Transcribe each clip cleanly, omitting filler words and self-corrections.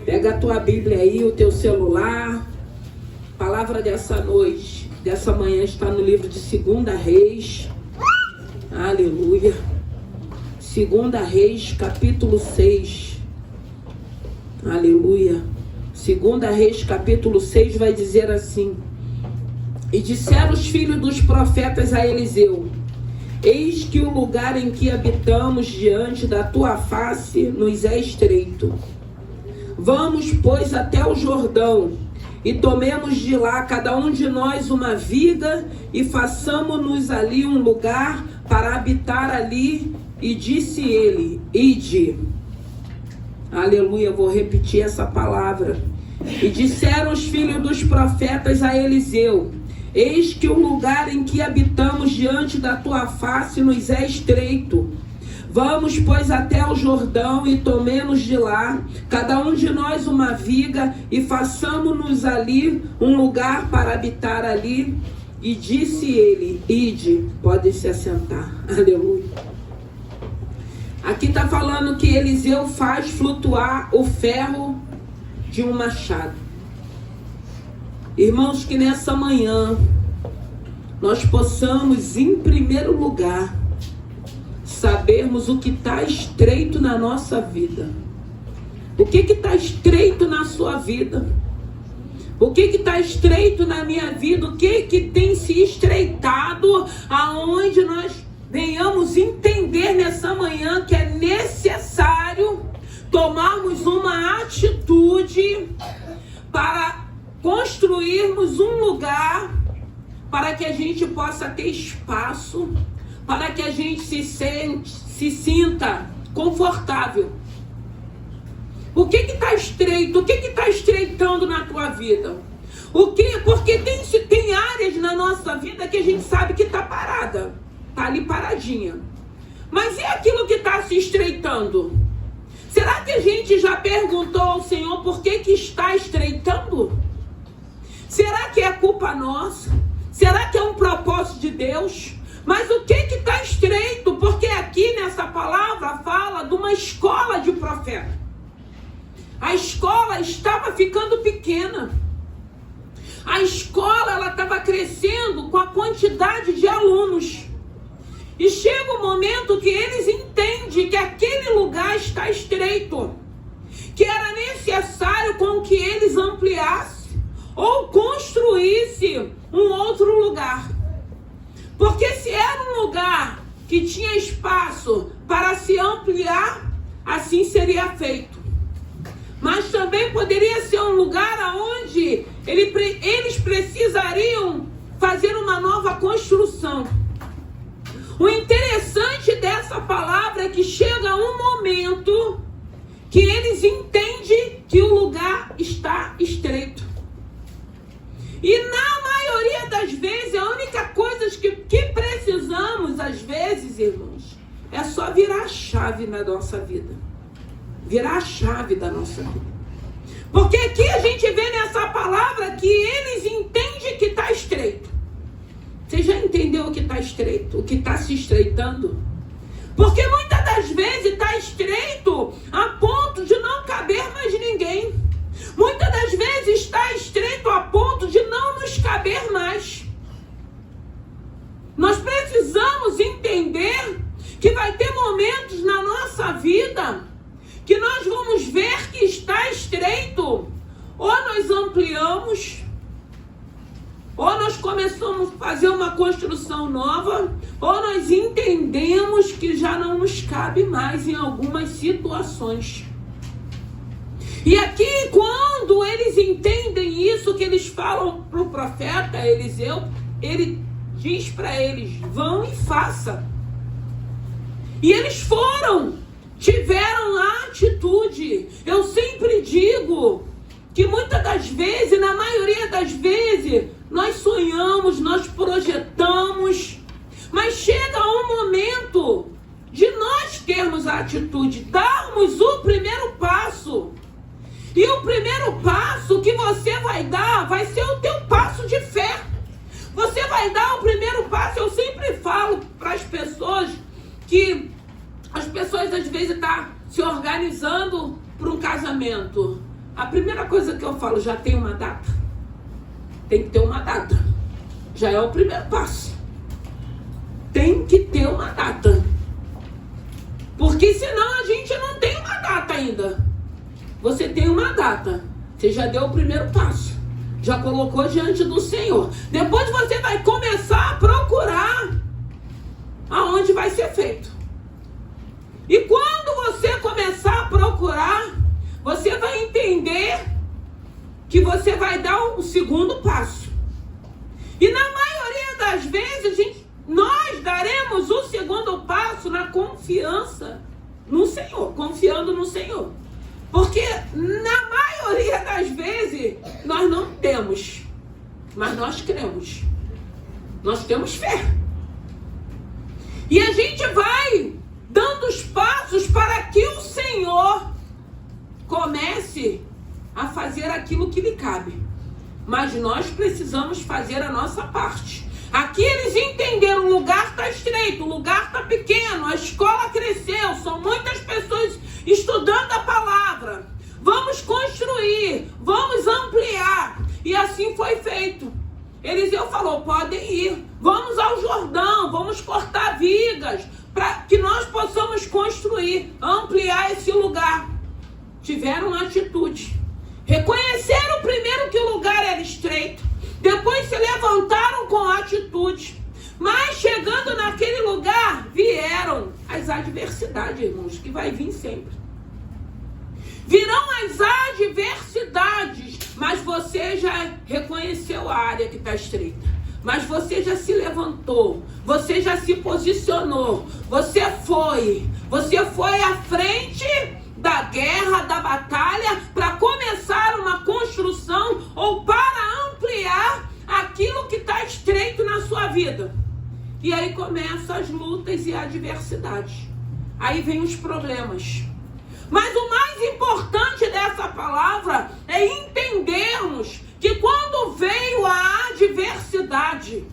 Pega a tua Bíblia aí, o teu celular. A palavra dessa noite, dessa manhã, está no livro de 2 Reis. Aleluia. 2 Reis, capítulo 6. Aleluia. 2 Reis, capítulo 6, vai dizer assim: E disseram os filhos dos profetas a Eliseu: Eis que o lugar em que habitamos diante da tua face nos é estreito. Vamos, pois, até o Jordão, e tomemos de lá cada um de nós uma viga, e façamos-nos ali um lugar para habitar ali. E disse ele: Ide. Aleluia, vou repetir essa palavra. E disseram os filhos dos profetas a Eliseu: Eis que o lugar em que habitamos diante da tua face nos é estreito. Vamos, pois, até o Jordão e tomemos de lá, cada um de nós uma viga, e façamos-nos ali um lugar para habitar ali. E disse ele: Ide. Pode se assentar. Aleluia. Aqui está falando que Eliseu faz flutuar o ferro de um machado. Irmãos, que nessa manhã nós possamos, em primeiro lugar, sabermos o que está estreito na nossa vida. O que está estreito na sua vida? O que está estreito na minha vida? O que tem se estreitado, aonde nós venhamos entender nessa manhã que é necessário tomarmos uma atitude para construirmos um lugar para que a gente possa ter espaço, para que a gente se sinta confortável. O que está estreito? O que está estreitando na tua vida? Porque tem áreas na nossa vida que a gente sabe que está parada, está ali paradinha. Mas e aquilo que está se estreitando? Será que a gente já perguntou ao Senhor por que está estreitando? Será que é culpa nossa? Será que é um propósito de Deus? Mas o que está estreito? Porque aqui nessa palavra fala de uma escola de profeta. A escola estava ficando pequena. A escola estava crescendo com a quantidade de alunos. E chega um momento que eles entendem que aquele lugar está estreito, que era necessário com que eles ampliassem ou construíssem um outro lugar. Porque se era um lugar que tinha espaço para se ampliar, assim seria feito. Mas também poderia ser um lugar onde eles precisariam fazer uma nova construção. O interessante dessa palavra é que chega um momento que eles entendem que o lugar está estreito. E na maioria das vezes, a única coisa que precisamos, às vezes, irmãos, é só virar a chave na nossa vida. Virar a chave da nossa vida. Porque aqui a gente vê nessa palavra que eles entendem que está estreito. Você já entendeu o que está estreito? O que está se estreitando? Porque muitas das vezes está estreito a ponto de não caber mais ninguém. Muitas das vezes está estreito a ponto de não nos caber mais. Nós precisamos entender que vai ter momentos na nossa vida que nós vamos ver que está estreito. Ou nós ampliamos, ou nós começamos a fazer uma construção nova, ou nós entendemos que já não nos cabe mais em algumas situações. E aqui, quando eles entendem isso, que eles falam para o profeta Eliseu, ele diz para eles: vão e façam. E eles foram, tiveram a atitude. Eu sempre digo que muitas das vezes, na maioria das vezes, nós sonhamos, nós projetamos, mas chega um momento de nós termos a atitude, darmos o primeiro passo. E o primeiro passo que você vai dar vai ser o teu passo de fé. Você vai dar o primeiro passo. Eu sempre falo para as pessoas que as pessoas às vezes estão se organizando para um casamento. A primeira coisa que eu falo, já tem uma data? Tem que ter uma data. Já é o primeiro passo. Tem que ter uma data. Porque senão a gente não tem uma data ainda. Você tem uma data. Você já deu o primeiro passo. Já colocou diante do Senhor. Depois você vai começar a procurar aonde vai ser feito. E quando você começar a procurar, você vai entender que você vai dar um segundo passo. E na maioria das vezes, nós daremos o segundo passo na confiança no Senhor, confiando no Senhor. Porque na maioria das vezes, nós não temos, mas nós cremos. Nós temos fé. E a gente vai dando os passos para que o Senhor comece a fazer aquilo que lhe cabe. Mas nós precisamos fazer a nossa parte. Aqui eles entenderam, o lugar está estreito, o lugar está pequeno, a escola cresceu, são muitas pessoas estudando a palavra. Vamos construir, vamos ampliar. E assim foi feito. Eliseu falou, podem ir, vamos ao Jordão, vamos cortar vigas, para que nós possamos construir, ampliar esse lugar. Tiveram uma atitude. Reconheceram primeiro que o lugar era estreito. Depois se levantaram com atitude. Mas chegando naquele lugar, vieram as adversidades, irmãos, que vai vir sempre. Virão as adversidades, mas você já reconheceu a área que está estreita. Mas você já se levantou, você já se posicionou, você foi à frente da guerra, da batalha, para começar uma construção ou para ampliar aquilo que está estreito na sua vida. E aí começam as lutas e adversidades. Aí vem os problemas. Mas o mais importante dessa palavra é entendermos que quando veio a adversidade,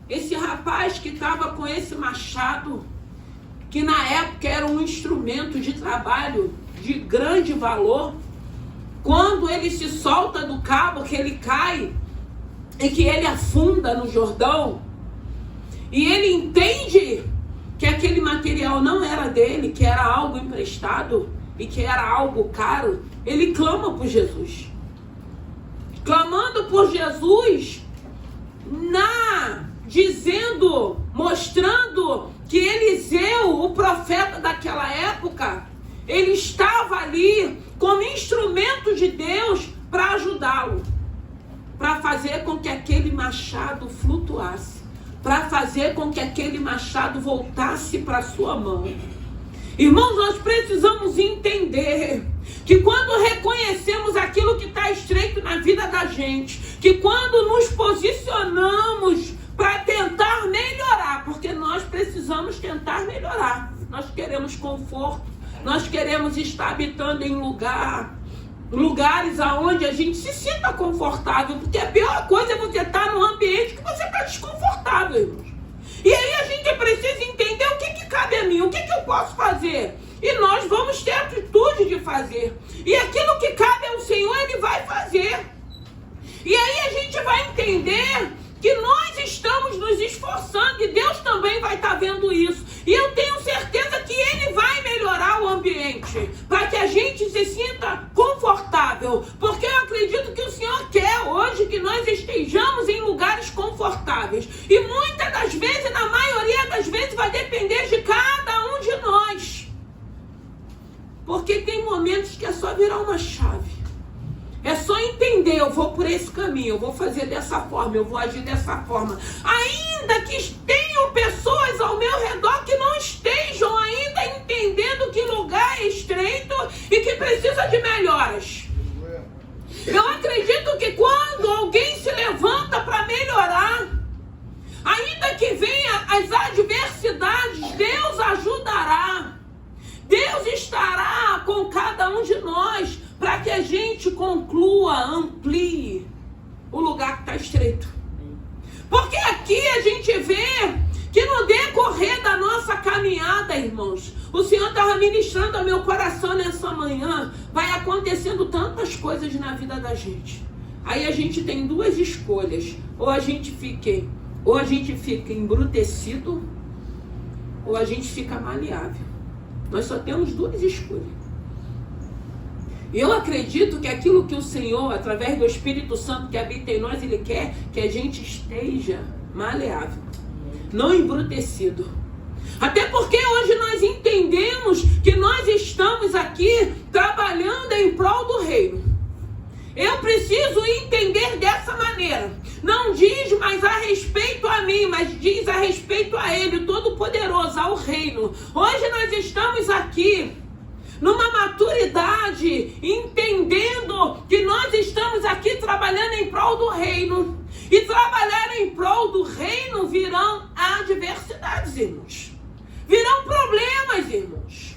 esse rapaz que estava com esse machado, que na época era um instrumento de trabalho de grande valor, quando ele se solta do cabo, que ele cai e que ele afunda no Jordão, e ele entende que aquele material não era dele, que era algo emprestado e que era algo caro, ele clama por Jesus. Clamando por Jesus, mostrando que Eliseu, o profeta daquela época, ele estava ali como instrumento de Deus para ajudá-lo, para fazer com que aquele machado flutuasse, para fazer com que aquele machado voltasse para sua mão. Irmãos, nós precisamos entender que quando reconhecemos aquilo que está estreito na vida da gente, que quando nos posicionamos para tentar melhorar, porque nós precisamos tentar melhorar, nós queremos conforto, nós queremos estar habitando em lugares aonde a gente se sinta confortável, porque a pior coisa é você estar num ambiente que você está desconfortável, irmãos. E aí a gente precisa entender o que cabe a mim, o que eu posso fazer. E nós vamos ter a atitude de fazer. E aquilo que cabe ao Senhor, Ele vai fazer. E aí a gente vai entender que nós estamos nos esforçando e Deus também vai estar vendo isso. E eu tenho certeza que Ele vai melhorar o ambiente para que a gente se sinta confortável. Porque eu acredito que o Senhor quer hoje que nós estejamos em lugares confortáveis. E muitas das vezes, na maioria das vezes, vai depender de cada um de nós. Porque tem momentos que é só virar uma chave. É só entender, eu vou por esse caminho, eu vou fazer dessa forma, eu vou agir dessa forma. Ainda que tenham pessoas ao meu redor que não estejam ainda entendendo que lugar é estreito e que precisa de melhoras. Eu acredito que quando alguém se levanta para melhorar, ainda que venha as adversidades, Deus ajudará. Deus estará com cada um de nós para que a gente conclua, amplie o lugar que está estreito. Porque aqui a gente vê Que no decorrer da nossa caminhada, irmãos, o Senhor estava ministrando ao meu coração nessa manhã, vai acontecendo tantas coisas na vida da gente. Aí a gente tem duas escolhas, ou a gente fica embrutecido, ou a gente fica maleável. Nós só temos duas escolhas. E eu acredito que aquilo que o Senhor, através do Espírito Santo que habita em nós, Ele quer que a gente esteja maleável, não embrutecido. Até porque hoje nós entendemos que nós estamos aqui trabalhando em prol do reino. Eu preciso entender dessa maneira. Não diz mais a respeito a mim, mas diz a respeito a Ele, o Todo-Poderoso, ao reino. Hoje nós estamos aqui numa maturidade, entendendo que nós estamos aqui trabalhando em prol do reino. E trabalhar em prol do reino virão adversidades, irmãos. Virão problemas, irmãos.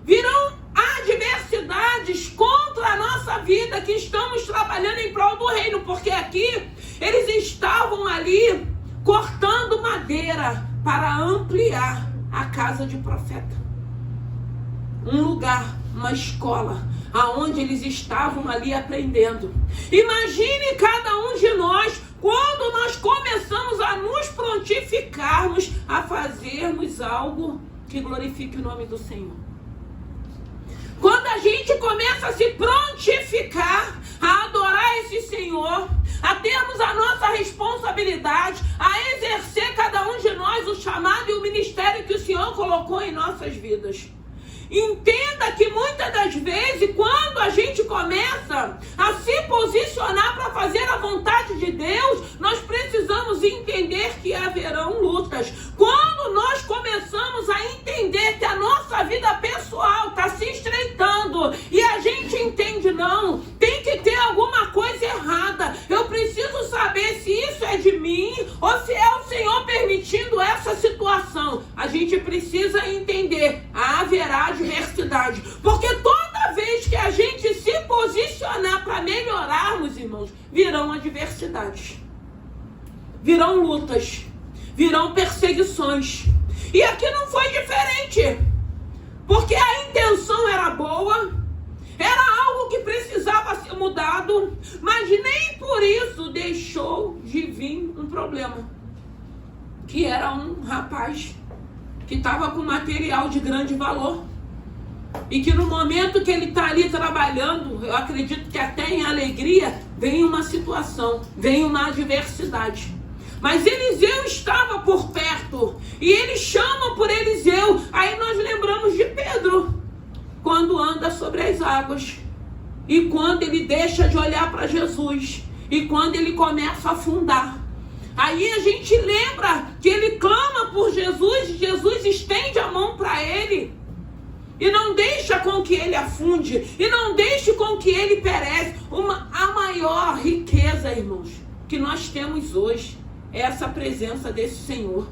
Virão adversidades contra a nossa vida que estamos trabalhando em prol do reino. Porque aqui eles estavam ali cortando madeira para ampliar a casa de profeta. Um lugar, uma escola, aonde eles estavam ali aprendendo. Imagine cada um de nós, quando nós começamos a nos prontificarmos a fazermos algo que glorifique o nome do Senhor. Quando a gente começa a se prontificar a adorar esse Senhor, a termos a nossa responsabilidade, a exercer cada um de nós o chamado e o ministério que o Senhor colocou em nossas vidas. Entenda que muitas das vezes, quando a gente começa a se posicionar para fazer a vontade de Deus, nós precisamos entender que haverão lutas. Quando nós começamos a entender que a nossa vida pessoal está se estreitando e a gente entende, não, tem que ter alguma coisa errada. Eu preciso saber se isso é de mim ou se é o Senhor permitindo essa situação. A gente precisa entender, haverá adversidade, porque toda vez que a gente se posicionar para melhorarmos, irmãos, virão adversidades, virão lutas, virão perseguições. E aqui não foi diferente, porque a intenção era boa, era algo que precisava ser mudado, mas nem por isso deixou de vir um problema, que era um rapaz que estava com material de grande valor. E que no momento que ele está ali trabalhando, eu acredito que até em alegria, vem uma situação, vem uma adversidade. Mas Eliseu estava por perto, e ele chama por Eliseu. Aí nós lembramos de Pedro, quando anda sobre as águas, e quando ele deixa de olhar para Jesus, e quando ele começa a afundar. Aí a gente lembra que ele clama por Jesus, e Jesus estende a mão para ele, e não deixa com que ele afunde, e não deixe com que ele pereça. A maior riqueza, irmãos, que nós temos hoje é essa presença desse Senhor.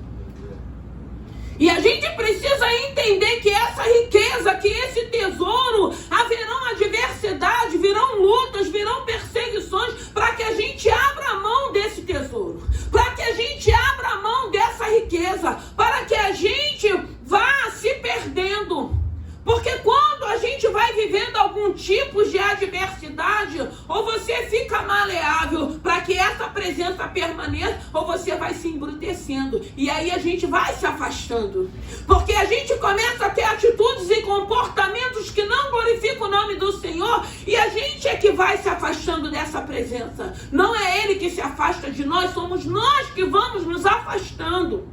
E a gente precisa entender que essa riqueza, que esse tesouro, haverão adversidade, virão lutas, virão perseguições, para que a gente abra a mão desse tesouro, para que a gente abra a mão dessa riqueza, para que a gente vá se perdendo. Porque quando a gente vai vivendo algum tipo de adversidade, ou você fica maleável para que essa presença permaneça, ou você vai se embrutecendo. E aí a gente vai se afastando. Porque a gente começa a ter atitudes e comportamentos que não glorificam o nome do Senhor, e a gente é que vai se afastando dessa presença. Não é Ele que se afasta de nós, somos nós que vamos nos afastando.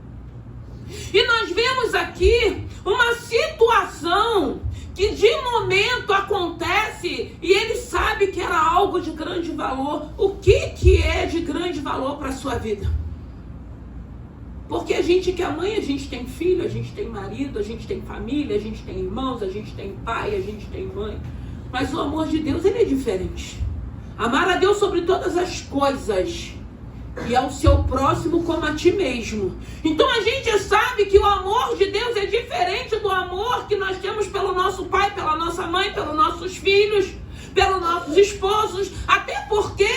E nós vemos aqui uma situação que de momento acontece e ele sabe que era algo de grande valor. O que é de grande valor para a sua vida? Porque a gente que é mãe, a gente tem filho, a gente tem marido, a gente tem família, a gente tem irmãos, a gente tem pai, a gente tem mãe. Mas o amor de Deus, ele é diferente. Amar a Deus sobre todas as coisas e ao seu próximo como a ti mesmo. Então a gente sabe que o amor de Deus é diferente do amor que nós temos pelo nosso pai, pela nossa mãe, pelos nossos filhos, pelos nossos esposos. Até porque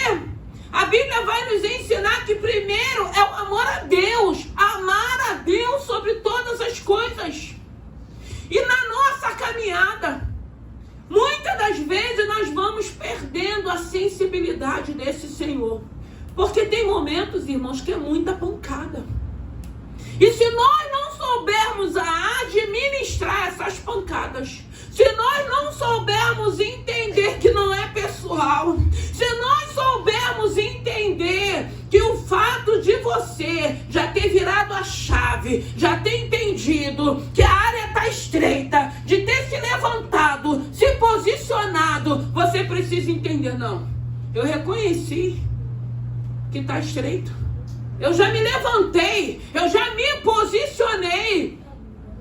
a Bíblia vai nos ensinar que primeiro é o amor a Deus. Amar a Deus sobre todas as coisas. E na nossa caminhada, muitas das vezes nós vamos perdendo a sensibilidade desse Senhor. Porque tem momentos, irmãos, que é muita pancada. E se nós não soubermos administrar essas pancadas, se nós não soubermos entender que não é pessoal, se nós soubermos entender que o fato de você já ter virado a chave, já ter entendido que a área está estreita, de ter se levantado, se posicionado, você precisa entender, não, eu reconheci que está estreito. Eu já me levantei, eu já me posicionei.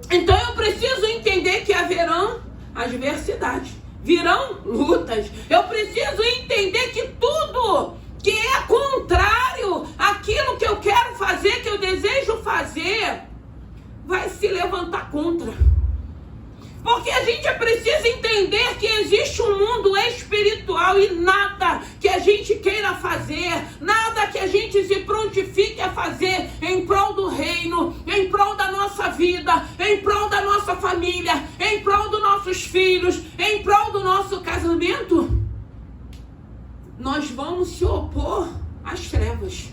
Então eu preciso entender que haverão adversidades, virão lutas. Eu preciso entender que tudo que é contrário àquilo que eu quero fazer, que eu desejo fazer, vai se levantar contra. Porque a gente precisa entender que existe um mundo espiritual e nada que a gente queira fazer, nada que a gente se prontifique a fazer em prol do reino, em prol da nossa vida, em prol da nossa família, em prol dos nossos filhos, em prol do nosso casamento, nós vamos se opor às trevas,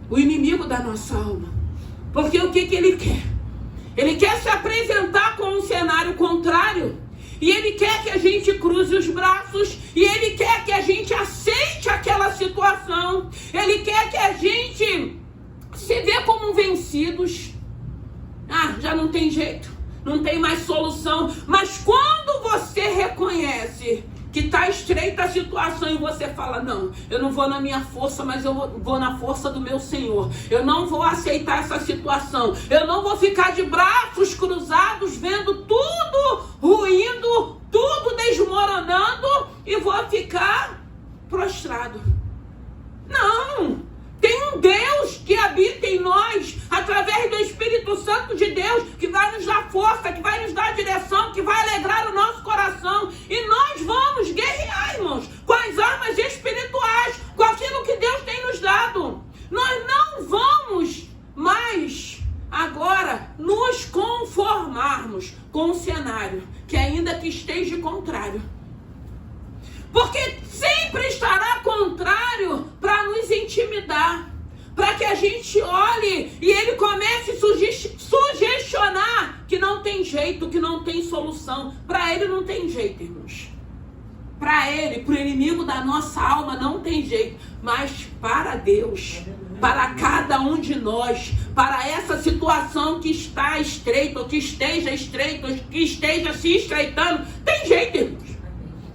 o inimigo da nossa alma. Porque o que ele quer? Ele quer se apresentar com um cenário contrário. E ele quer que a gente cruze os braços. E ele quer que a gente aceite aquela situação. Ele quer que a gente se vê como vencidos. Ah, já não tem jeito. Não tem mais solução. Mas quando você reconhece que está estreita a situação e você fala, não, eu não vou na minha força, mas eu vou na força do meu Senhor. Eu não vou aceitar essa situação. Eu não vou ficar de braços cruzados vendo tudo ruindo, tudo desmoronando e vou ficar prostrado. Não! Tem um Deus que habita em nós, através do Espírito Santo de Deus, que vai nos dar força, que vai nos dar direção, que vai alegrar o nosso coração. E nós vamos guerrear, irmãos, com as armas espirituais, com aquilo que Deus tem nos dado. Nós não vamos mais agora nos conformarmos com um cenário que ainda que esteja contrário. Porque sempre estará contrário para nos intimidar, para que a gente olhe e ele comece a sugestionar que não tem jeito, que não tem solução. Para ele não tem jeito, irmãos. Para ele, para o inimigo da nossa alma não tem jeito. Mas para Deus, para cada um de nós, para essa situação que está estreita, ou que esteja estreita, ou que esteja se estreitando, tem jeito, irmãos.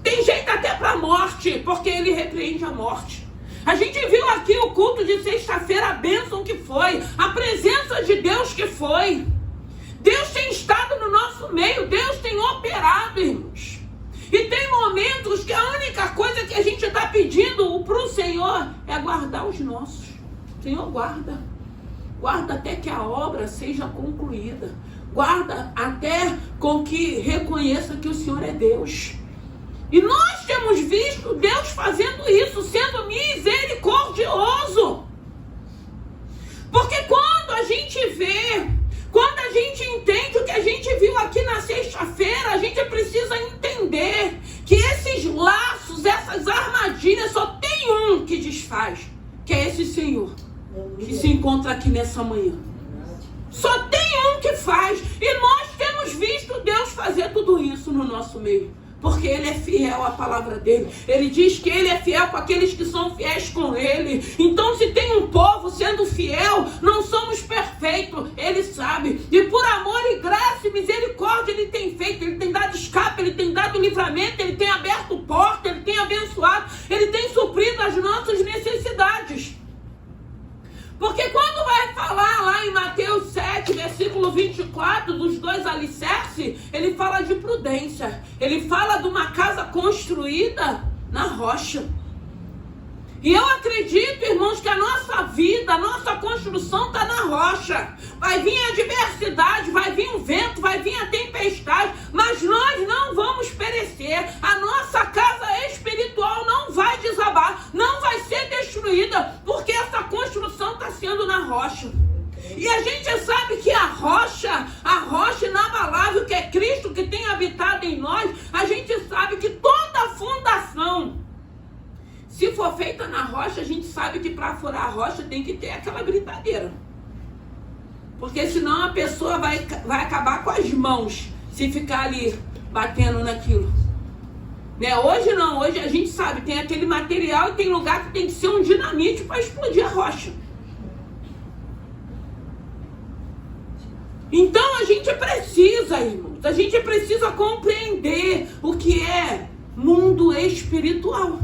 Tem jeito até para a morte, porque ele repreende a morte. A gente viu aqui o culto de sexta-feira, a bênção que foi, a presença de Deus que foi. Deus tem estado no nosso meio, Deus tem operado, irmãos. E tem momentos que a única coisa que a gente está pedindo para o Senhor é guardar os nossos. Senhor, guarda. Guarda até que a obra seja concluída. Guarda até com que reconheça que o Senhor é Deus. E nós temos visto Deus fazendo isso, sendo misericordioso. Porque quando a gente vê, quando a gente entende o que a gente viu aqui na sexta-feira, a gente precisa entender que esses laços, essas armadilhas, só tem um que desfaz, que é esse Senhor, que se encontra aqui nessa manhã. Só tem um que faz. E nós temos visto Deus fazer tudo isso no nosso meio. Porque ele é fiel à palavra dele. Ele diz que ele é fiel com aqueles que são fiéis com ele. Então, se tem um povo sendo fiel, não somos perfeitos, ele sabe. E por amor e graça e misericórdia ele tem feito. Ele tem dado escape, ele tem dado livramento, ele tem aberto porta, ele tem abençoado, ele tem suprido as nossas necessidades. Porque quando vai falar lá em Mateus 7, versículo 24, dos 2 alicerces, ele fala de prudência. Ele fala de uma casa construída na rocha. E eu acredito, irmãos, que a nossa vida, a nossa construção está na rocha. Vai vir a adversidade, vai vir o vento, vai vir a tempestade, mas nós não vamos perecer. A nossa casa espiritual não vai desabar, não vai ser destruída, porque essa construção está sendo na rocha. E a gente sabe que for feita na rocha, a gente sabe que para furar a rocha tem que ter aquela britadeira. Porque senão a pessoa vai acabar com as mãos se ficar ali batendo naquilo. Né? Hoje não, hoje a gente sabe, tem aquele material e tem lugar que tem que ser um dinamite para explodir a rocha. Então a gente precisa, irmãos, a gente precisa compreender o que é mundo espiritual.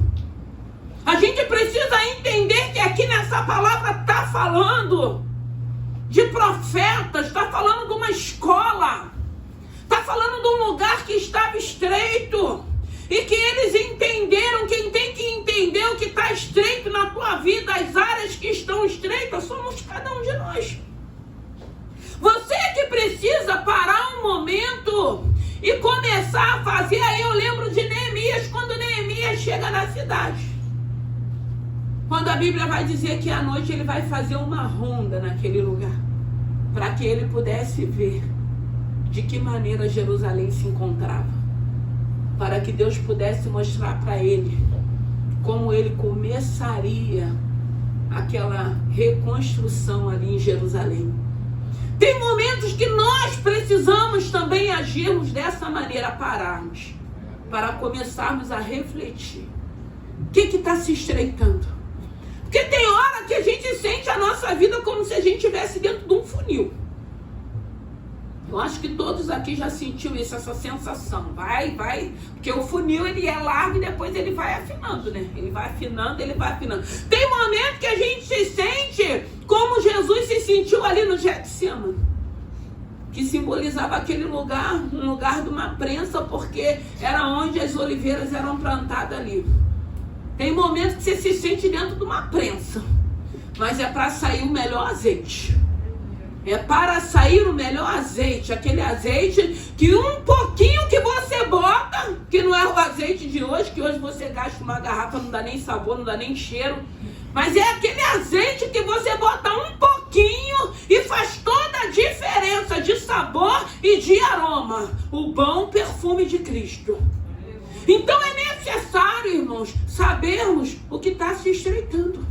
A gente precisa entender que aqui nessa palavra está falando de profetas, está falando de uma escola, está falando de um lugar que estava estreito e que eles entenderam. Quem tem que entender o que está estreito na tua vida, as áreas que estão estreitas, somos cada um de nós. Você que precisa parar um momento e começar a fazer. Aí eu lembro de Neemias, quando Neemias chega na cidade. Quando a Bíblia vai dizer que à noite ele vai fazer uma ronda naquele lugar, para que ele pudesse ver de que maneira Jerusalém se encontrava, para que Deus pudesse mostrar para ele como ele começaria aquela reconstrução ali em Jerusalém. Tem momentos que nós precisamos também agirmos dessa maneira, pararmos, para começarmos a refletir. O que está se estreitando? Porque tem hora que a gente sente a nossa vida como se a gente estivesse dentro de um funil. Eu acho que todos aqui já sentiu isso, essa sensação. Vai, porque o funil ele é largo e depois ele vai afinando, né? Ele vai afinando. Tem momento que a gente se sente como Jesus se sentiu ali no Getsemane, que simbolizava aquele lugar, um lugar de uma prensa, porque era onde as oliveiras eram plantadas ali. Tem momentos que você se sente dentro de uma prensa, mas é para sair o melhor azeite. É para sair o melhor azeite, aquele azeite que um pouquinho que você bota, que não é o azeite de hoje, que hoje você gasta uma garrafa, não dá nem sabor, não dá nem cheiro, mas é aquele azeite que você bota um pouquinho e faz toda a diferença de sabor e de aroma, o bom perfume de Cristo. Então é necessário, irmãos, sabermos o que está se estreitando.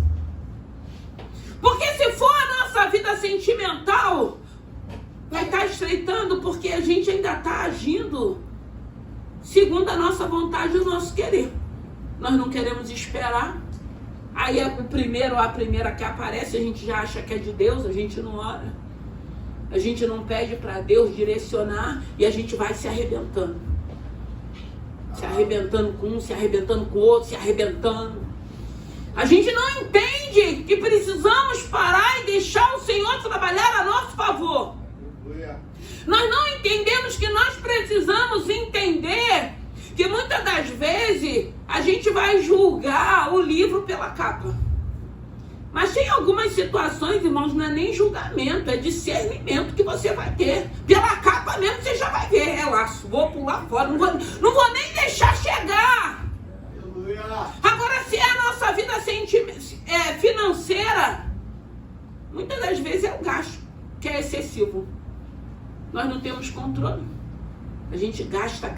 Porque se for a nossa vida sentimental, vai estar estreitando, porque a gente ainda está agindo segundo a nossa vontade e o nosso querer. Nós não queremos esperar. Aí o primeiro ou a primeira que aparece, a gente já acha que é de Deus, a gente não ora. A gente não pede para Deus direcionar e a gente vai se arrebentando. Se arrebentando com um, se arrebentando com o outro, se arrebentando. A gente não entende que precisamos parar e deixar o Senhor trabalhar a nosso favor. Nós não entendemos que nós precisamos entender que muitas das vezes a gente vai julgar o livro pela capa. Mas tem algumas situações, irmãos, não é nem julgamento, é discernimento que você vai ter. Pela capa mesmo você já vai ver. Relaxa, vou pular fora, não vou nem deixar chegar. Agora, se é a nossa vida financeira, muitas das vezes é o gasto, que é excessivo. Nós não temos controle. A gente gasta,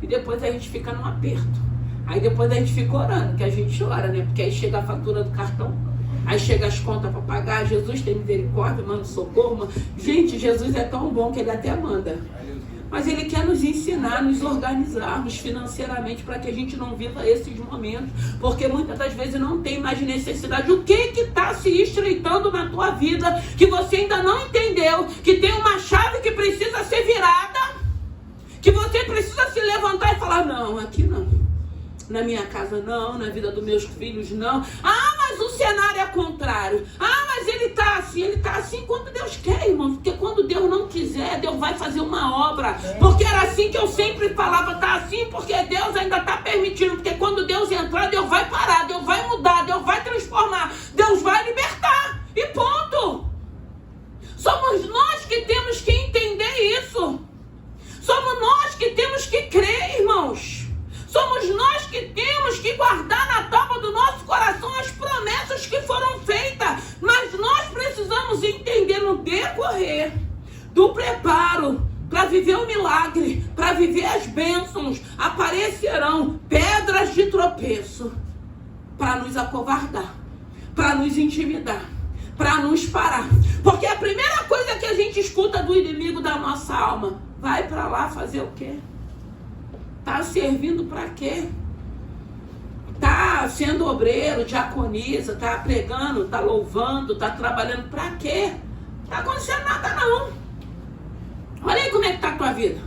e depois a gente fica num aperto. Aí depois a gente fica orando, que a gente ora, né? Porque aí chega a fatura do cartão, aí chega as contas para pagar. Jesus tem misericórdia, manda socorro. Gente, Jesus é tão bom que ele até manda. Mas ele quer nos ensinar, nos organizarmos financeiramente para que a gente não viva esses momentos. Porque muitas das vezes não tem mais necessidade. O que está se estreitando na tua vida que você ainda não entendeu? Que tem uma chave que precisa ser virada, que você precisa se levantar e falar, não, aqui não. Na minha casa não, na vida dos meus filhos não. Ah, mas o cenário é contrário. Ah, mas ele está assim quando Deus quer, irmão. Porque quando Deus não quiser, Deus vai fazer uma obra. Porque era assim que eu sempre falava, tá assim porque Deus ainda está permitindo. Porque quando Deus entrar, Deus vai parar, Deus vai mudar, Deus vai transformar, Deus vai libertar. E ponto. Somos nós que temos que entender isso. Somos nós que temos que crer, irmãos. Somos nós que temos que guardar na tábua do nosso coração as promessas que foram feitas. Mas nós precisamos entender no decorrer do preparo para para viver o milagre, para viver as bênçãos, aparecerão pedras de tropeço para nos acovardar, para nos intimidar, para nos parar. Porque a primeira coisa que a gente escuta do inimigo da nossa alma: vai para lá fazer o quê? Tá servindo para quê? Tá sendo obreiro, diaconisa, tá pregando, tá louvando, tá trabalhando para quê? Não tá acontecendo nada não. Olha aí como é que tá a tua vida.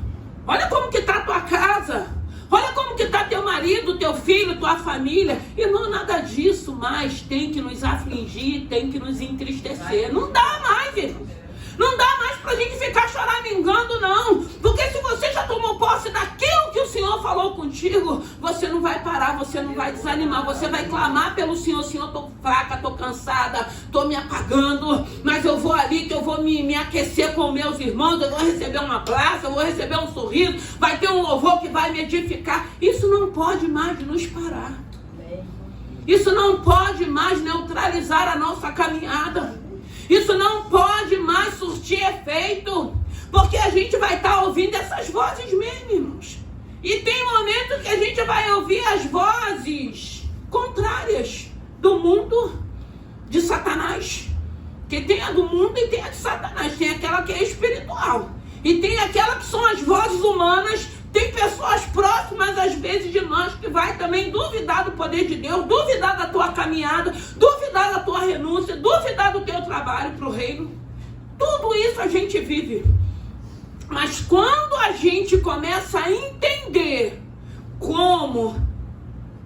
Olha como que tá a tua casa. Olha como que tá teu marido, teu filho, tua família. E não nada disso mais tem que nos afligir, tem que nos entristecer. Não dá mais, irmão. Não dá mais pra gente ficar choramingando, não. Porque se você já tomou posse daquilo que o Senhor falou contigo, você não vai parar, você não vai desanimar. Você vai clamar pelo Senhor: Senhor, tô fraca, tô cansada, tô me apagando, mas eu vou ali que eu vou me aquecer com meus irmãos, eu vou receber um abraço, eu vou receber um sorriso, vai ter um louvor que vai me edificar. Isso não pode mais nos parar. Isso não pode mais neutralizar a nossa caminhada. Isso não pode mais surtir efeito, porque a gente vai estar ouvindo essas vozes mesmo, irmãos. E tem momentos que a gente vai ouvir as vozes contrárias do mundo, de Satanás. Que tem a do mundo e tem a de Satanás. Tem aquela que é espiritual. E tem aquela que são as vozes humanas. Tem pessoas próximas, às vezes, de nós, que vai também duvidar do poder de Deus, duvidar da tua caminhada, duvidar da tua renúncia, duvidar do teu trabalho para o reino. Tudo isso a gente vive. Mas quando a gente começa a entender como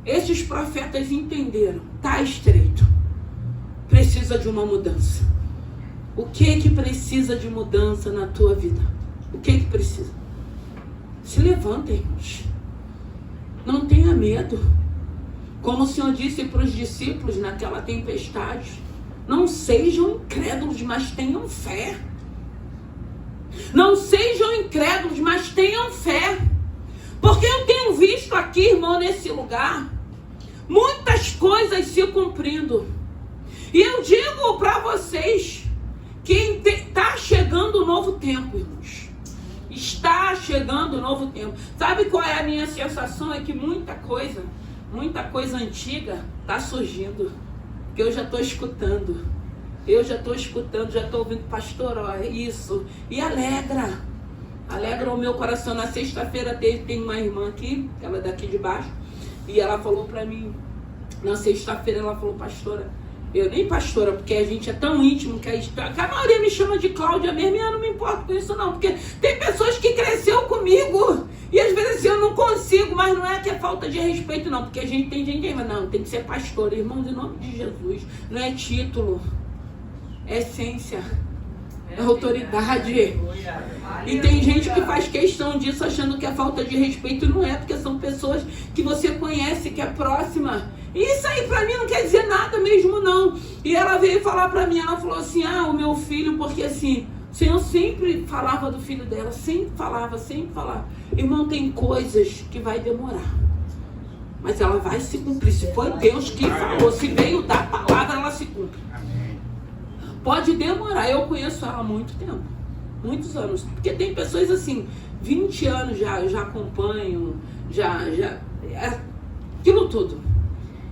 esses profetas entenderam, tá estreito, precisa de uma mudança. O que precisa de mudança na tua vida? O que precisa? Se levanta, irmãos. Não tenha medo. Como o Senhor disse para os discípulos naquela tempestade: não sejam incrédulos, mas tenham fé. Não sejam incrédulos, mas tenham fé. Porque eu tenho visto aqui, irmão, nesse lugar, muitas coisas se cumprindo. E eu digo para vocês que está chegando um novo tempo, irmãos. Está chegando um novo tempo. Sabe qual é a minha sensação? É que muita coisa antiga está surgindo. Que eu já estou escutando. Já estou ouvindo: pastor, ó, é isso. E alegra o meu coração. Na sexta-feira tem uma irmã aqui, ela é daqui de baixo, e ela falou para mim, na sexta-feira ela falou: pastora, eu nem pastora, porque a gente é tão íntimo que a maioria me chama de Cláudia mesmo, e eu não me importo com isso não, porque tem pessoas que cresceu comigo, e às vezes assim, eu não consigo, mas não é que é falta de respeito não, porque tem gente aí, mas não, tem que ser pastor, irmãos, em nome de Jesus, não é título, é essência, é autoridade. E tem gente que faz questão disso, achando que é falta de respeito, não é, porque são pessoas que você conhece, que é próxima. E isso aí pra mim não quer dizer nada mesmo não. E ela veio falar pra mim, ela falou assim: o meu filho, porque assim, o Senhor sempre falava do filho dela, sempre falava. Irmão, tem coisas que vai demorar, mas ela vai se cumprir. Se foi Deus que falou, se veio da palavra, ela se cumpre. Pode demorar. Eu conheço ela há muito tempo, muitos anos, porque tem pessoas assim, 20 anos eu já acompanho, aquilo tudo.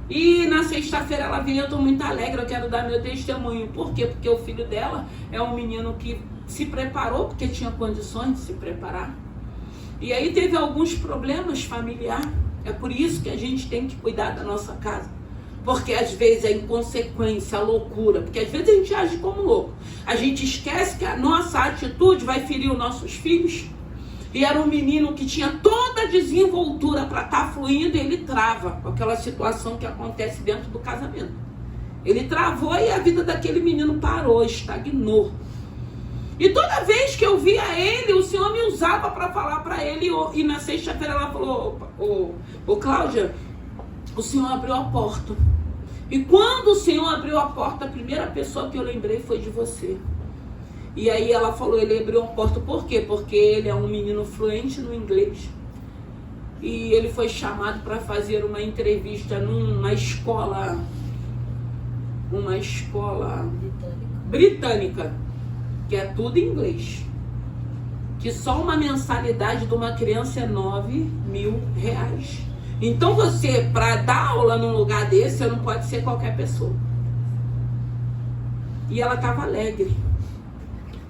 E na sexta-feira ela veio, eu estou muito alegre, eu quero dar meu testemunho. Por quê? Porque o filho dela é um menino que se preparou, porque tinha condições de se preparar. E aí teve alguns problemas familiares. É por isso que a gente tem que cuidar da nossa casa. Porque às vezes a inconsequência, a loucura, porque às vezes a gente age como louco. A gente esquece que a nossa atitude vai ferir os nossos filhos. E era um menino que tinha toda a desenvoltura para estar fluindo, e ele trava com aquela situação que acontece dentro do casamento. Ele travou e a vida daquele menino parou, estagnou. E toda vez que eu via ele, o Senhor me usava para falar para ele. E na sexta-feira ela falou: ô Cláudia, o Senhor abriu a porta. E quando o Senhor abriu a porta, a primeira pessoa que eu lembrei foi de você. E aí ela falou: ele abriu a porta por quê? Porque ele é um menino fluente no inglês. E ele foi chamado para fazer uma entrevista numa escola britânica, que é tudo em inglês. que só uma mensalidade de uma criança é R$9.000. Então você, para dar aula num lugar desse, você não pode ser qualquer pessoa. E ela estava alegre.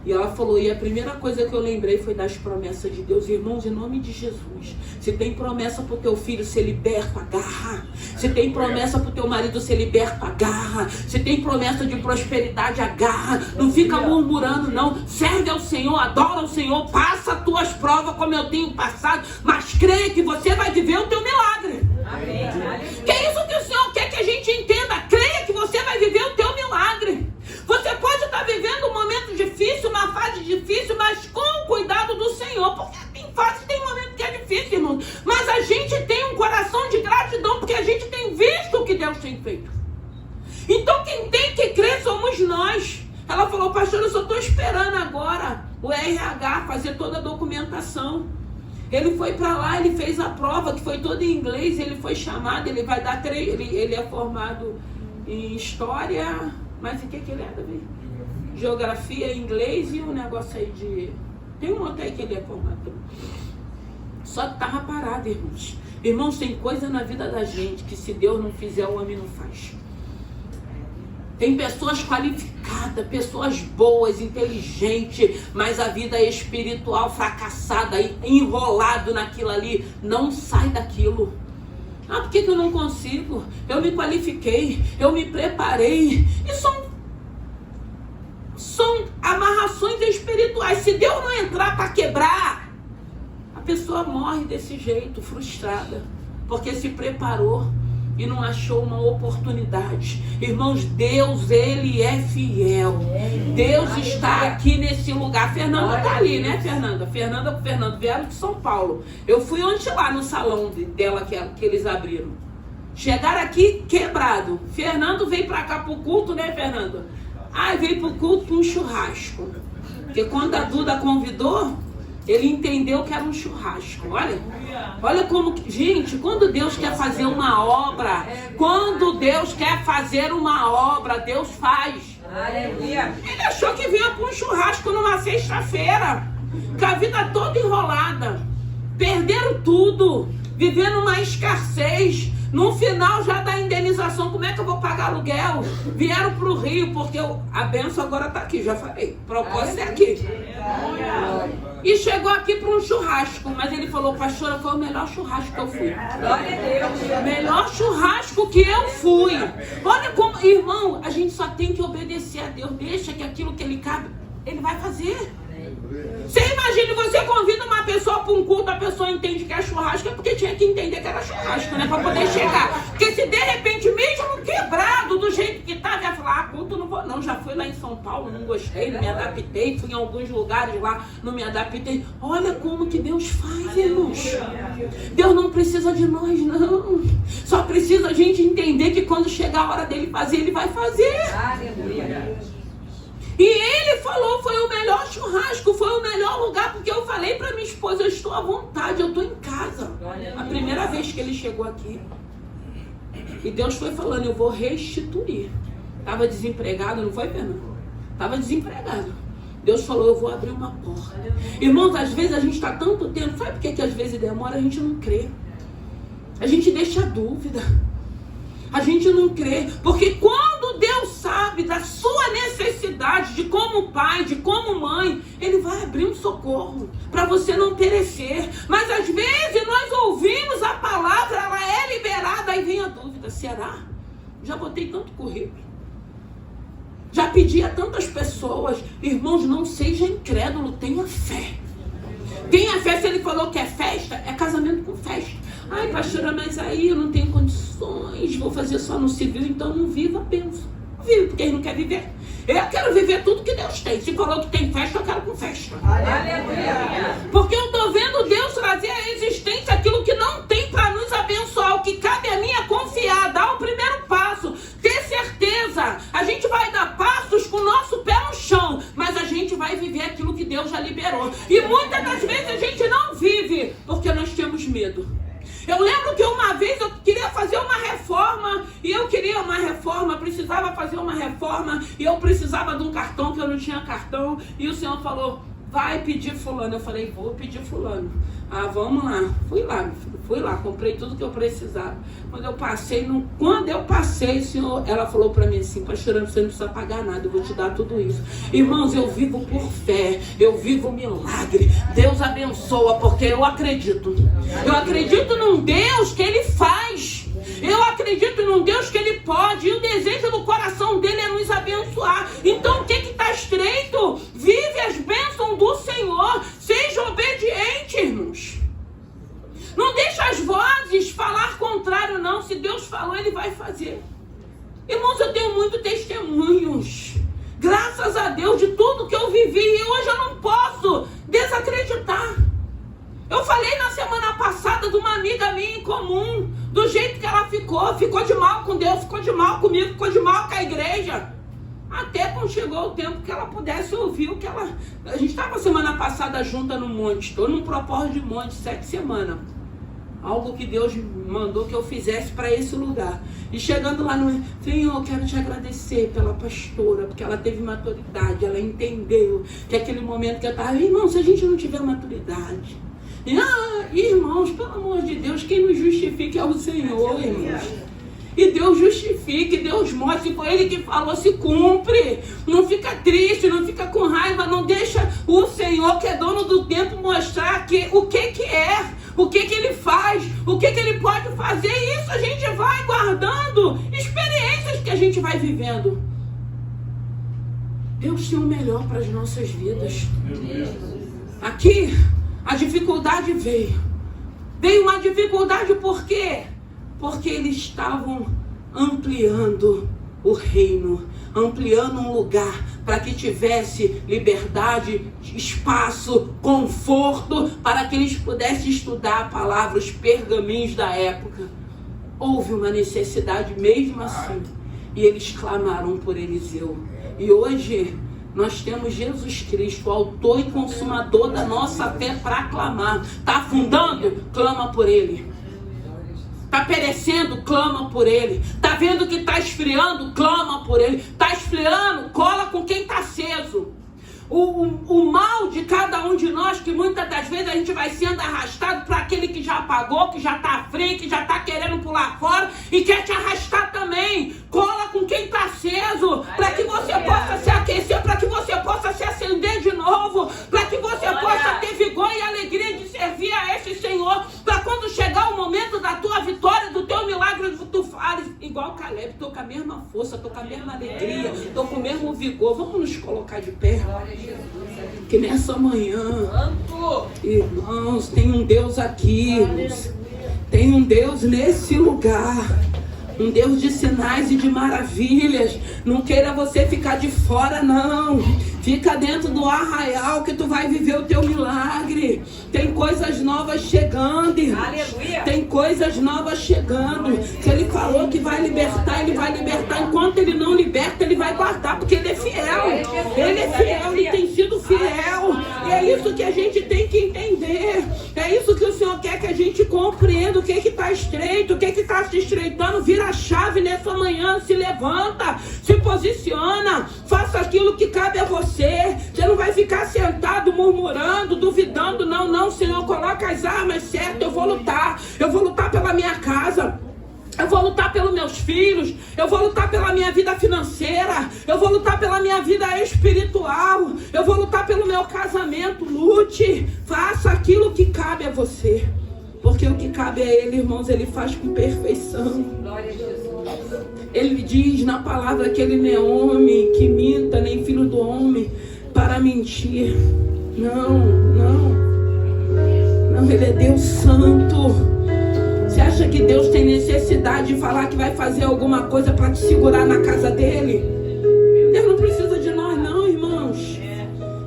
E ela falou, e a primeira coisa que eu lembrei foi das promessas de Deus. Irmãos, em nome de Jesus, se tem promessa para o teu filho ser liberto, agarra. Se tem promessa para o teu marido ser liberto, agarra. Se tem promessa de prosperidade, agarra. Não fica murmurando, não. Serve ao Senhor, adora ao Senhor, passa as tuas provas como eu tenho passado, mas creia que você vai viver o teu milagre. Amém. Que é isso que o Senhor quer que a gente entenda. Creia que você vai viver o teu milagre. Você pode estar vivendo um momento difícil, uma fase difícil, mas com o cuidado do Senhor. Porque tem fase, tem momento que é difícil, irmão. Mas a gente tem um coração de gratidão, porque a gente tem visto o que Deus tem feito. Então quem tem que crer somos nós. Ela falou, pastor, eu só estou esperando agora o RH fazer toda a documentação. Ele foi para lá, ele fez a prova, que foi toda em inglês, ele foi chamado, ele vai dar ele é formado em história, mas o que ele é, Davi? Geografia, inglês e um negócio aí de... Tem um outro aí que ele é formado. Só que estava parado, irmãos. Irmãos, tem coisa na vida da gente que se Deus não fizer, o homem não faz. Tem pessoas qualificadas, pessoas boas, inteligentes, mas a vida espiritual fracassada, enrolado naquilo ali, não sai daquilo. Ah, por que eu não consigo? Eu me qualifiquei, eu me preparei. E são amarrações espirituais. Se Deus não entrar para quebrar, a pessoa morre desse jeito, frustrada, porque se preparou e não achou uma oportunidade. Irmãos, Deus, Ele é fiel. Deus está aqui nesse lugar. Fernanda está ali, né, Fernanda? Fernanda com Fernando vieram de São Paulo. Eu fui ontem lá no salão dela que eles abriram. Chegaram aqui quebrado. Fernando veio para cá para o culto, né, Fernando? Veio para o culto para um churrasco. Porque quando a Duda convidou, ele entendeu que era um churrasco. Olha como... Gente, quando Deus quer fazer uma obra, Deus faz. Ele achou que vinha para um churrasco numa sexta-feira, com a vida toda enrolada. Perderam tudo, vivendo uma escassez. No final já da indenização, como é que eu vou pagar aluguel? Vieram para o Rio, porque a bênção agora está aqui, já falei. Propósito é aqui. E chegou aqui para um churrasco, mas ele falou, pastora, foi o melhor churrasco que eu fui. Glória a Deus. Melhor churrasco que eu fui. Olha como, irmão, a gente só tem que obedecer a Deus. Deixa que aquilo que ele cabe, ele vai fazer. Você imagina, você convida uma pessoa para um culto, a pessoa entende que é churrasco, é porque tinha que entender que era churrasco, né? Para poder chegar. Porque se de repente, mesmo quebrado do jeito que tá, vai falar, culto não vou, não. Já fui lá em São Paulo, não gostei, não me adaptei. Fui em alguns lugares lá, não me adaptei. Olha como que Deus faz, irmãos. Deus não precisa de nós, não. Só precisa a gente entender que quando chegar a hora dele fazer, ele vai fazer. Aleluia. E ele falou, foi o melhor churrasco, foi o melhor lugar, porque eu falei para minha esposa, eu estou à vontade, eu estou em casa. A primeira vez que ele chegou aqui. E Deus foi falando, eu vou restituir. Estava desempregado, não foi, Fernando? Estava desempregado. Deus falou, eu vou abrir uma porta. Irmãos, às vezes a gente está tanto tempo, sabe por que às vezes demora? A gente não crê. A gente deixa dúvida. A gente não crê, porque quando Deus sabe da sua necessidade, de como pai, de como mãe, Ele vai abrir um socorro para você não perecer. Mas às vezes nós ouvimos a palavra, ela é liberada, aí vem a dúvida, será? Já botei tanto currículo, já pedi a tantas pessoas. Irmãos, não seja incrédulo, tenha fé. Tenha fé. Se Ele falou que é festa, é casamento com festa. Ai, pastora, mas aí eu não tenho condições, vou fazer só no civil, então não viva a bênção. Não vive, porque ele não quer viver. Eu quero viver tudo que Deus tem. Se falou que tem festa, eu quero com festa. Aleluia. Porque eu estou vendo Deus trazer à existência aquilo que não tem para nos abençoar. O que cabe a mim é confiar, dar o primeiro passo, ter certeza. A gente vai dar passos com o nosso pé no chão, mas a gente vai viver aquilo que Deus já liberou. E muitas das vezes a gente não vive porque nós temos medo. Eu lembro que uma vez eu queria fazer uma reforma, precisava fazer uma reforma, e eu precisava de um cartão, que eu não tinha cartão, e o Senhor falou, vai pedir fulano. Eu falei, vou pedir fulano. Ah, vamos lá. Fui lá, meu filho, fui lá, comprei tudo que eu precisava. Quando eu passei, Senhor, ela falou para mim assim, pastora, você não precisa pagar nada, eu vou te dar tudo isso. Irmãos, eu vivo por fé, eu vivo milagre. Deus abençoa, porque eu acredito. Eu acredito num Deus que Ele faz. Eu acredito num Deus que Ele pode. E o desejo do coração dele é nos abençoar. Então o que está estreito? Vive as bênçãos do Senhor. Seja obediente, irmãos. Não deixa as vozes falar contrário, não. Se Deus falou, Ele vai fazer. Irmãos, eu tenho muitos testemunhos. Graças a Deus de tudo que eu vivi. E hoje eu não posso desacreditar. Eu falei na semana passada de uma amiga minha em comum, do jeito que ela ficou de mal com Deus, ficou de mal comigo, ficou de mal com a igreja. Até quando chegou o tempo que ela pudesse ouvir o que ela... A gente estava semana passada junta no monte, estou num propósito de monte, 7 semanas. Algo que Deus mandou que eu fizesse para esse lugar. E chegando lá no... Senhor, eu quero te agradecer pela pastora, porque ela teve maturidade, ela entendeu que aquele momento que eu estava... Irmão, se a gente não tiver maturidade... irmãos, pelo amor de Deus, quem nos justifica é o Senhor, irmãos. E Deus justifique, Deus mostre, foi Ele que falou, se cumpre. Não fica triste, não fica com raiva, não deixa o Senhor, que é dono do tempo, mostrar o que é, o que Ele faz, o que Ele pode fazer. E isso a gente vai guardando, experiências que a gente vai vivendo. Deus tem o melhor para as nossas vidas. Aqui, a dificuldade veio. Veio uma dificuldade por quê? Porque eles estavam ampliando o reino, ampliando um lugar para que tivesse liberdade, espaço, conforto, para que eles pudessem estudar a palavra, os pergaminhos da época. Houve uma necessidade mesmo assim. E eles clamaram por Eliseu. E hoje... nós temos Jesus Cristo, o autor e consumador da nossa fé, para clamar. Está afundando? Clama por Ele. Está perecendo? Clama por Ele. Está vendo que está esfriando? Clama por Ele. Está esfriando? Cola com quem está aceso. O mal de cada um de nós, que muitas das vezes a gente vai sendo arrastado para aquele que já apagou, que já está frio, que já está querendo pular fora e quer te arrastar também. Cola com quem está aceso, para que você possa se aquecer, para que você possa se acender de novo, para que você possa ter vigor e alegria de servir a esse Senhor, para quando chegar o momento da tua vitória, do teu milagre, tu fales igual Caleb, estou com a mesma força, estou com a mesma alegria, estou com o mesmo vigor. Vamos nos colocar de pé. Que nessa manhã, irmãos, tem um Deus aqui, irmãos. Tem um Deus nesse lugar. Um Deus de sinais e de maravilhas. Não queira você ficar de fora, não. Fica dentro do arraial que tu vai viver o teu milagre. Tem coisas novas chegando, irmãos. Aleluia. Tem coisas novas chegando. Se Ele falou que vai libertar, Ele vai libertar. Enquanto Ele não liberta, Ele vai guardar, porque Ele é fiel. Ele é fiel, Ele tem sido fiel. E é isso que a gente tem que entender. É isso que o Senhor quer que a gente compreenda. O que está estreito, o que está se estreitando. Vira a chave nessa manhã, se levanta, se posiciona, faça aquilo que cabe a você. Você não vai ficar sentado murmurando, duvidando, não, Senhor, coloca as armas certas. Eu vou lutar pela minha casa, eu vou lutar pelos meus filhos, eu vou lutar pela minha vida financeira, eu vou lutar pela minha vida espiritual, eu vou lutar pelo meu casamento. Lute, faça aquilo que cabe a você. Porque o que cabe a Ele, irmãos, Ele faz com perfeição. Glória a Jesus. Ele diz na palavra que Ele não é homem que minta, nem filho do homem para mentir. Não, Ele é Deus santo. Você acha que Deus tem necessidade de falar que vai fazer alguma coisa para te segurar na casa dele? Deus não precisa de nós, não, irmãos.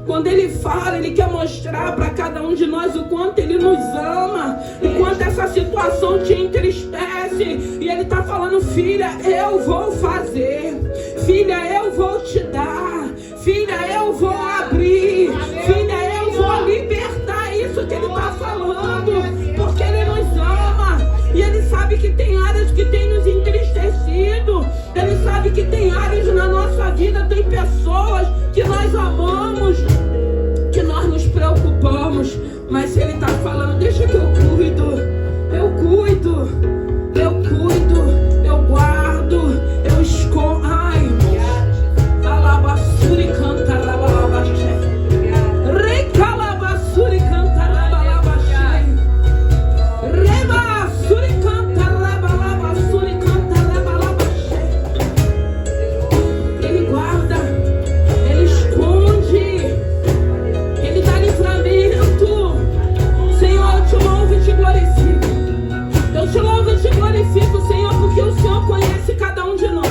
Quando Ele fala, Ele quer mostrar para cada um de nós o quanto Ele nos ama, o quanto essa situação te entristece. E Ele está falando: filha, eu vou fazer. Filha, eu vou te dar. Filha, eu vou abrir. Filha, eu vou libertar. Isso que Ele está falando, porque Ele nos ama. E Ele sabe que tem áreas que tem nos entristecido. Ele sabe que tem áreas na nossa vida, tem pessoas que nós amamos, que nós nos Mas se Ele está falando, deixa que eu cuido, eu guardo, eu escondo. Ai, alabassuri canta, alabaxé. Recalabassuri canta, alabaxé. Rebassuri canta, alabassuri canta, alabaxé. Ele guarda, Ele esconde, Ele dá livramento. Senhor, eu te louvo e te glorifico. Eu te louvo e te glorifico, Senhor, porque o Senhor conhece cada um de nós.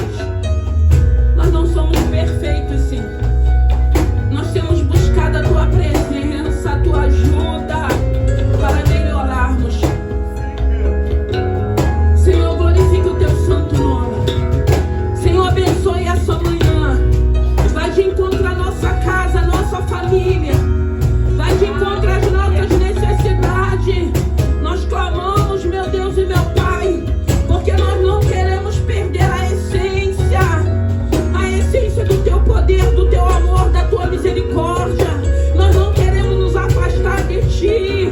Nós não somos perfeitos, sim. Nós temos buscado a Tua presença, a Tua ajuda para melhorarmos. Senhor, glorifique o Teu santo nome. Senhor, abençoe essa manhã. Vai de encontro à nossa casa, à nossa família. Vai de encontro às nossas necessidades. Nós clamamos, meu Deus e meu Pai, porque nós não queremos perder a essência do Teu poder, do Teu amor, da Tua misericórdia. Nós não queremos nos afastar de Ti.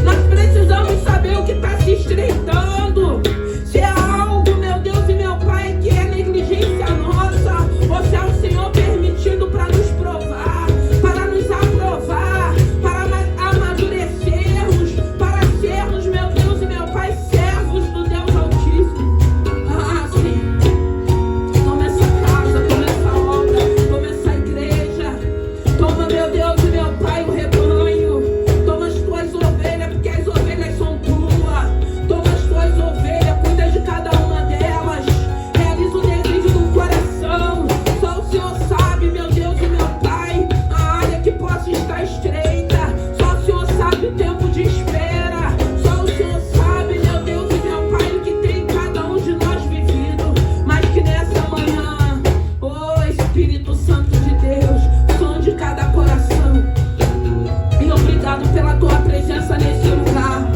Nós precisamos saber o que está se estreitando. Se é algo, meu Deus e meu Pai, que é negligência nossa, ou se é o Senhor permitindo para nos provar, para nos aprovar, para amadurecermos, para sermos, meu Deus e meu Pai, servos do Deus Altíssimo. Ah, sim. Toma essa casa, toma essa obra, toma essa igreja. Toma, meu Deus e meu Pai, o rebanho. Toma as Tuas ovelhas, porque as ovelhas são Tuas. Toma as Tuas ovelhas, cuida de cada uma delas. Realiza o desejo do coração. Só o Senhor sabe, meu Deus e meu Pai, a área que possa estar estreita. Só o Senhor sabe o tempo de espera. Só o Senhor sabe, meu Deus e meu Pai, o que tem cada um de nós vivido. Mas que nessa manhã, oh Espírito Santo de Deus, sonde cada coração. E obrigado pela Tua presença nesse lugar.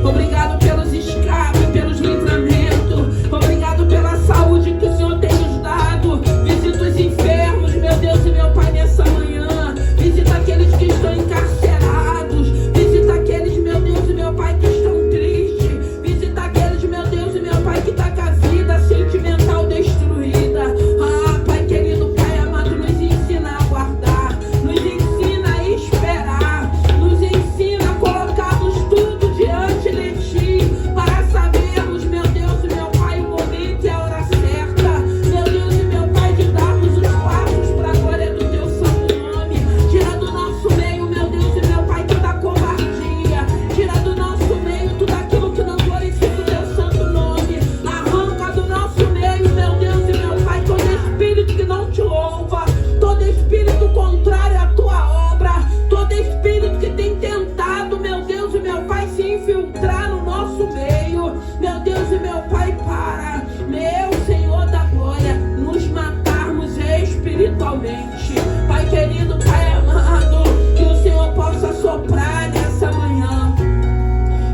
Obrigado pelos escapes, pelos livramentos. Obrigado pela saúde que o Senhor tem nos dado. Visita os enfermos, meu Deus e meu Pai, nessa manhã. Visita aqueles que estão encarcerados. Visita aqueles, meu Deus e meu Pai, que estão tristes. Visita aqueles, meu Deus e meu Pai, que está com a vida sentimental destruída. Ah, Pai querido, Pai amado, nos ensina a guardar. Nos ensina a esperar. Nos ensina a colocarmos tudo diante de Ti, para sabermos, meu Deus e meu Pai, o momento e a hora certa. Meu Deus e meu Pai, de darmos os passos para a glória do Teu santo nome. Tira do nosso meio, meu Deus e meu Pai, toda covardia. Tira do nosso meio tudo aquilo que não glorifica o Teu santo nome. Arranca do nosso meio, meu Deus e meu Pai, todo espírito que não Te louva, todo espírito contrário à Tua obra, todo espírito que tem tentado, meu Deus e meu Pai, se infiltrar no nosso meio. Meu Deus e meu Pai, para, meu Senhor da glória, nos matarmos espiritualmente. Pai querido, Pai amado, que o Senhor possa soprar nessa manhã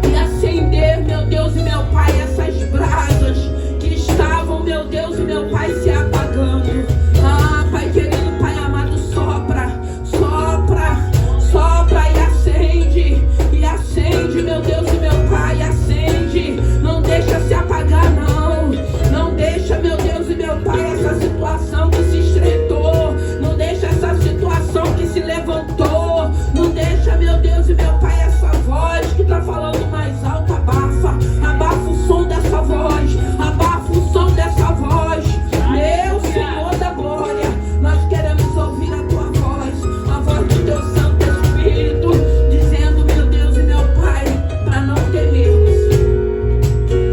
e acender, meu Deus e meu Pai, essas brasas que estavam, meu Deus e meu Pai, se apagando. Ah, Pai querido, Pai amado, sopra, sopra, sopra e acende, meu Deus e meu Pai, acende. Não deixa se apagar, não. Não deixa, meu Deus e meu Pai, essa situação que se estreitou. Não deixa essa situação que se levantou. Não deixa, meu Deus e meu Pai, essa voz que está falando mais alto. Abafa, abafa o som dessa voz. Abafa o som dessa voz. Meu Senhor da glória, nós queremos ouvir a Tua voz, a voz do Teu Santo Espírito, dizendo, meu Deus e meu Pai, para não temermos,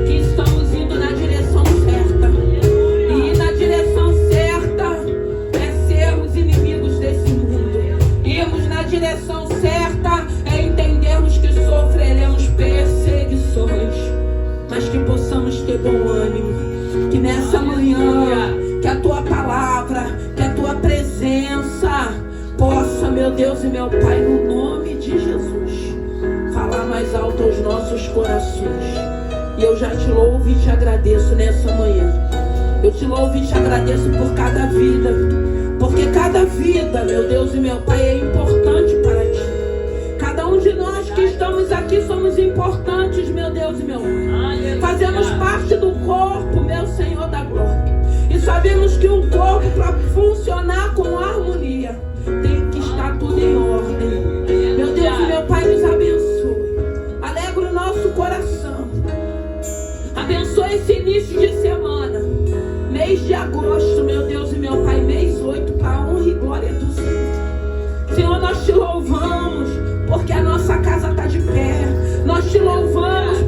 que estamos indo na direção certa. E na direção certa é sermos inimigos desse mundo. Irmos na direção certa é entendermos que sofreremos perseguições, mas que possamos ter bom ânimo. Que nessa manhã, que a Tua palavra, que a Tua presença possa, meu Deus e meu Pai, no nome de Jesus, falar mais alto aos nossos corações. E eu já Te louvo e Te agradeço nessa manhã. Eu Te louvo e Te agradeço por cada vida, porque cada vida, meu Deus e meu Pai, é importante para Ti. Cada um de nós que estamos aqui somos importantes, meu Deus e meu Pai. Fazemos parte do corpo, meu Senhor da glória. E sabemos que um corpo, para funcionar com harmonia, tem que estar tudo em ordem. Meu Deus e meu Pai, nos abençoe. Alegra o nosso coração. Abençoe esse início de semana. Mês de agosto, meu Deus e meu Pai, mês 8, para a honra e glória do Senhor. Senhor, nós te louvamos, porque a nossa casa está de pé. Nós te louvamos